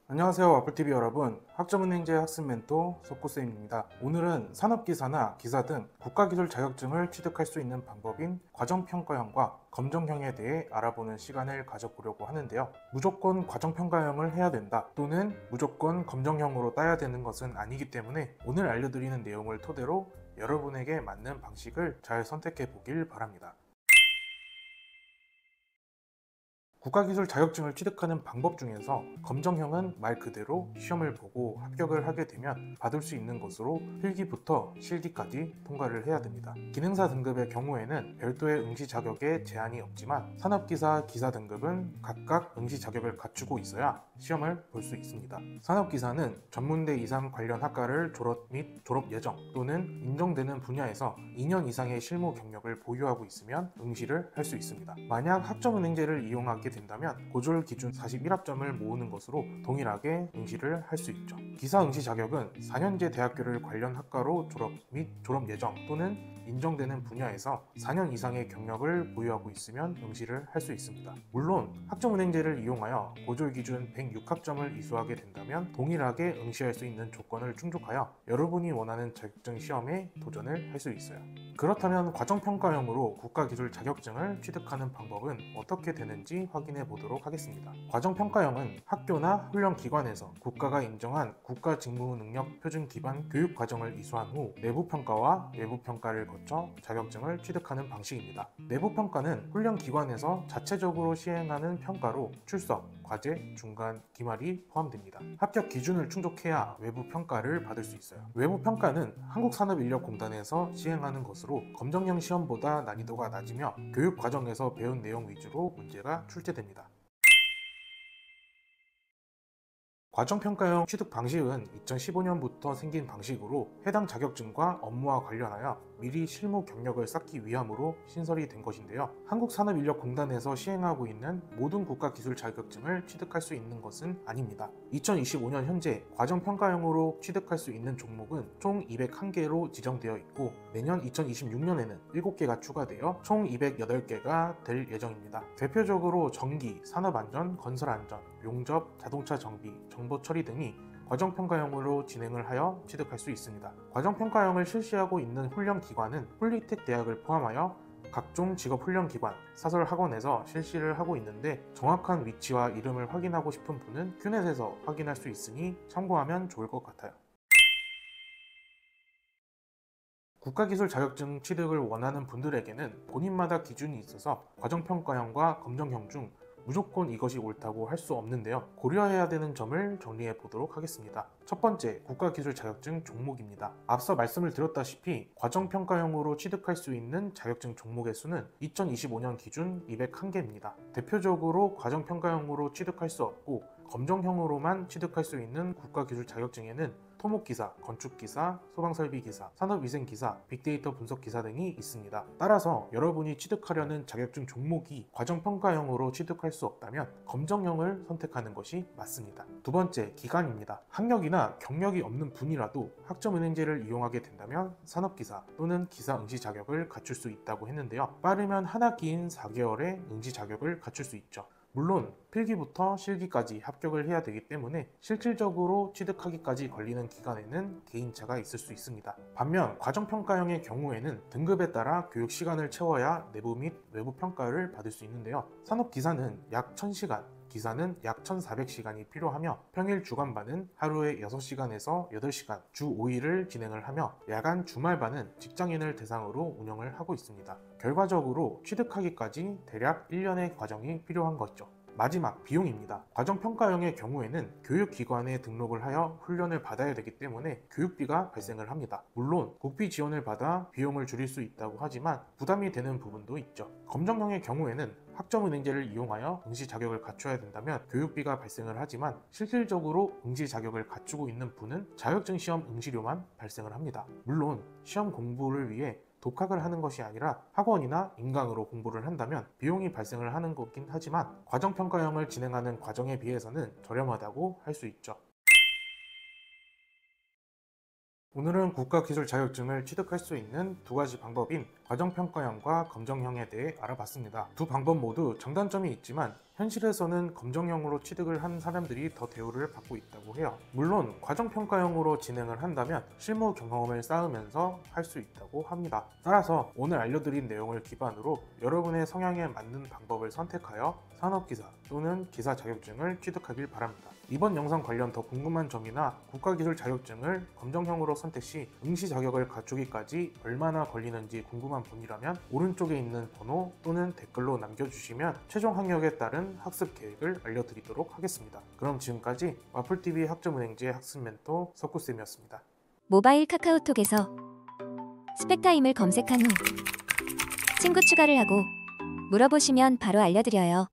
안녕하세요. 와플TV 여러분, 학점은행제 학습멘토 석구쌤입니다. 오늘은 산업기사나 기사 등 국가기술 자격증을 취득할 수 있는 방법인 과정평가형과 검정형에 대해 알아보는 시간을 가져보려고 하는데요. 무조건 과정평가형을 해야 된다 또는 무조건 검정형으로 따야 되는 것은 아니기 때문에 오늘 알려드리는 내용을 토대로 여러분에게 맞는 방식을 잘 선택해 보길 바랍니다. 국가기술 자격증을 취득하는 방법 중에서 검정형은 말 그대로 시험을 보고 합격을 하게 되면 받을 수 있는 것으로 필기부터 실기까지 통과를 해야 됩니다. 기능사 등급의 경우에는 별도의 응시 자격에 제한이 없지만 산업기사, 기사 등급은 각각 응시 자격을 갖추고 있어야 시험을 볼 수 있습니다. 산업기사는 전문대 이상 관련 학과를 졸업 및 졸업 예정 또는 인정되는 분야에서 2년 이상의 실무 경력을 보유하고 있으면 응시를 할 수 있습니다. 만약 학점은행제를 이용하게 된다면 고졸 기준 41학점을 모으는 것으로 동일하게 응시를 할 수 있죠. 기사 응시 자격은 4년제 대학교를 관련 학과로 졸업 및 졸업 예정 또는 인정되는 분야에서 4년 이상의 경력을 보유하고 있으면 응시를 할 수 있습니다. 물론 학점은행제를 이용하여 고졸 기준 106학점을 이수하게 된다면 동일하게 응시할 수 있는 조건을 충족하여 여러분이 원하는 자격증 시험에 도전을 할 수 있어요. 그렇다면 과정평가형으로 국가기술 자격증을 취득하는 방법은 어떻게 되는지 확인해 보도록 하겠습니다. 과정평가형은 학교나 훈련기관에서 국가가 인정한 국가직무능력 표준 기반 교육과정을 이수한 후 내부평가와 외부평가를 거쳐 자격증을 취득하는 방식입니다. 내부평가는 훈련기관에서 자체적으로 시행하는 평가로 출석, 과제, 중간, 기말이 포함됩니다. 합격 기준을 충족해야 외부평가를 받을 수 있어요. 외부평가는 한국산업인력공단에서 시행하는 것으로 검정형 시험보다 난이도가 낮으며 교육 과정에서 배운 내용 위주로 문제가 출제됩니다. 과정평가형 취득 방식은 2015년부터 생긴 방식으로 해당 자격증과 업무와 관련하여 미리 실무 경력을 쌓기 위함으로 신설이 된 것인데요. 한국산업인력공단에서 시행하고 있는 모든 국가기술 자격증을 취득할 수 있는 것은 아닙니다. 2025년 현재 과정평가형으로 취득할 수 있는 종목은 총 201개로 지정되어 있고 내년 2026년에는 7개가 추가되어 총 208개가 될 예정입니다. 대표적으로 전기, 산업안전, 건설안전, 용접, 자동차 정비, 정보처리 등이 과정평가형으로 진행을 하여 취득할 수 있습니다. 과정평가형을 실시하고 있는 훈련기관은 폴리텍 대학을 포함하여 각종 직업훈련기관, 사설학원에서 실시를 하고 있는데 정확한 위치와 이름을 확인하고 싶은 분은 큐넷에서 확인할 수 있으니 참고하면 좋을 것 같아요. 국가기술 자격증 취득을 원하는 분들에게는 본인마다 기준이 있어서 과정평가형과 검정형 중 무조건 이것이 옳다고 할 수 없는데요. 고려해야 되는 점을 정리해 보도록 하겠습니다. 첫 번째, 국가기술 자격증 종목입니다. 앞서 말씀을 드렸다시피 과정평가형으로 취득할 수 있는 자격증 종목의 수는 2025년 기준 201개입니다. 대표적으로 과정평가형으로 취득할 수 없고 검정형으로만 취득할 수 있는 국가기술 자격증에는 토목기사, 건축기사, 소방설비기사, 산업위생기사, 빅데이터 분석기사 등이 있습니다. 따라서 여러분이 취득하려는 자격증 종목이 과정평가형으로 취득할 수 없다면 검정형을 선택하는 것이 맞습니다. 두 번째, 기간입니다. 학력이나 경력이 없는 분이라도 학점은행제를 이용하게 된다면 산업기사 또는 기사 응시 자격을 갖출 수 있다고 했는데요. 빠르면 한 학기인 4개월의 응시 자격을 갖출 수 있죠. 물론 필기부터 실기까지 합격을 해야 되기 때문에 실질적으로 취득하기까지 걸리는 기간에는 개인차가 있을 수 있습니다. 반면 과정평가형의 경우에는 등급에 따라 교육 시간을 채워야 내부 및 외부 평가를 받을 수 있는데요. 산업기사는 약 1000시간, 기사는 약 1400시간이 필요하며 평일 주간반은 하루에 6시간에서 8시간, 주 5일을 진행을 하며 야간 주말반은 직장인을 대상으로 운영을 하고 있습니다. 결과적으로 취득하기까지 대략 1년의 과정이 필요한 거죠. 마지막, 비용입니다. 과정평가형의 경우에는 교육기관에 등록을 하여 훈련을 받아야 되기 때문에 교육비가 발생을 합니다. 물론 국비 지원을 받아 비용을 줄일 수 있다고 하지만 부담이 되는 부분도 있죠. 검정형의 경우에는 학점은행제를 이용하여 응시 자격을 갖춰야 된다면 교육비가 발생을 하지만 실질적으로 응시 자격을 갖추고 있는 분은 자격증 시험 응시료만 발생을 합니다. 물론 시험 공부를 위해 독학을 하는 것이 아니라 학원이나 인강으로 공부를 한다면 비용이 발생을 하는 거긴 하지만 과정평가형을 진행하는 과정에 비해서는 저렴하다고 할 수 있죠. 오늘은 국가기술 자격증을 취득할 수 있는 두 가지 방법인 과정평가형과 검정형에 대해 알아봤습니다. 두 방법 모두 장단점이 있지만 현실에서는 검정형으로 취득을 한 사람들이 더 대우를 받고 있다고 해요. 물론 과정평가형으로 진행을 한다면 실무 경험을 쌓으면서 할 수 있다고 합니다. 따라서 오늘 알려드린 내용을 기반으로 여러분의 성향에 맞는 방법을 선택하여 산업기사 또는 기사 자격증을 취득하길 바랍니다. 이번 영상 관련 더 궁금한 점이나 국가기술 자격증을 검정형으로 선택 시 응시 자격을 갖추기까지 얼마나 걸리는지 궁금한 분이라면 오른쪽에 있는 번호 또는 댓글로 남겨주시면 최종 학력에 따른 학습 계획을 알려드리도록 하겠습니다. 그럼 지금까지 와플TV 학점은행지의 학습 멘토 석구쌤이었습니다. 모바일 카카오톡에서 스펙타임을 검색한 후 친구 추가를 하고 물어보시면 바로 알려드려요.